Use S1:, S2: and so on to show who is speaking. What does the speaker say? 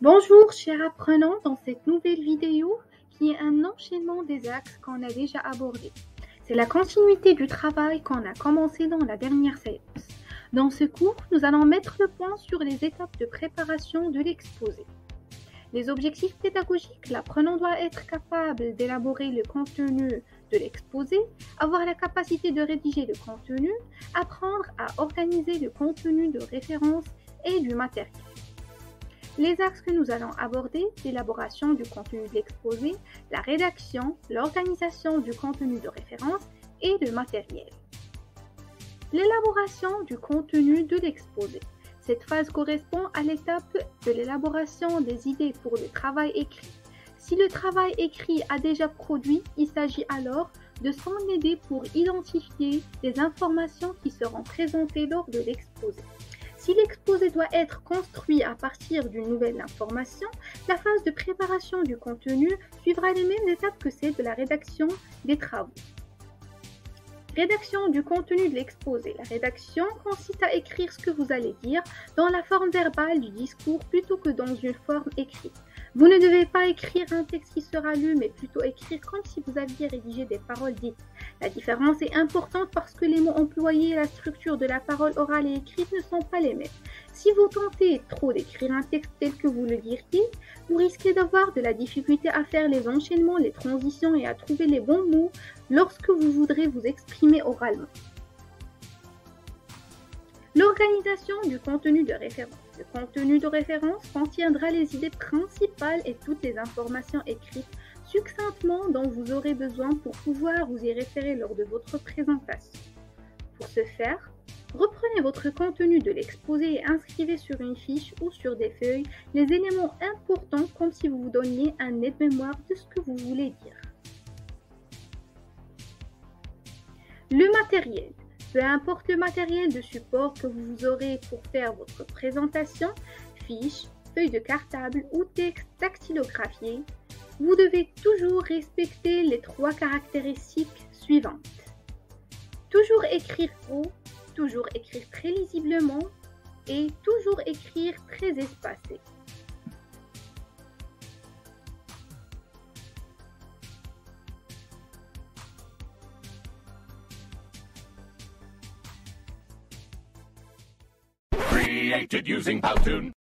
S1: Bonjour chers apprenants, dans cette nouvelle vidéo qui est un enchaînement des axes qu'on a déjà abordés. C'est la continuité du travail qu'on a commencé dans la dernière séance. Dans ce cours, nous allons mettre le point sur les étapes de préparation de l'exposé. Les objectifs pédagogiques, l'apprenant doit être capable d'élaborer le contenu de l'exposé, avoir la capacité de rédiger le contenu, apprendre à organiser le contenu de référence et du matériel. Les axes que nous allons aborder, l'élaboration du contenu de l'exposé, la rédaction, l'organisation du contenu de référence et le matériel. L'élaboration du contenu de l'exposé. Cette phase correspond à l'étape de l'élaboration des idées pour le travail écrit. Si le travail écrit a déjà produit, il s'agit alors de s'en aider pour identifier les informations qui seront présentées lors de l'exposé. Si l'exposé doit être construit à partir d'une nouvelle information, la phase de préparation du contenu suivra les mêmes étapes que celle de la rédaction des travaux. Rédaction du contenu de l'exposé. La rédaction consiste à écrire ce que vous allez dire dans la forme verbale du discours plutôt que dans une forme écrite. Vous ne devez pas écrire un texte qui sera lu, mais plutôt écrire comme si vous aviez rédigé des paroles dites. La différence est importante parce que les mots employés et la structure de la parole orale et écrite ne sont pas les mêmes. Si vous tentez trop d'écrire un texte tel que vous le diriez, vous risquez d'avoir de la difficulté à faire les enchaînements, les transitions et à trouver les bons mots lorsque vous voudrez vous exprimer oralement. L'organisation du contenu de référence. Le contenu de référence contiendra les idées principales et toutes les informations écrites succinctement dont vous aurez besoin pour pouvoir vous y référer lors de votre présentation. Pour ce faire, reprenez votre contenu de l'exposé et inscrivez sur une fiche ou sur des feuilles les éléments importants comme si vous vous donniez un aide-mémoire de ce que vous voulez dire. Le matériel. Peu importe le matériel de support que vous aurez pour faire votre présentation, fiches, feuilles de cartable ou texte dactylographié, vous devez toujours respecter les 3 caractéristiques suivantes. Toujours écrire gros, toujours écrire très lisiblement et toujours écrire très espacé.
S2: Created using Powtoon.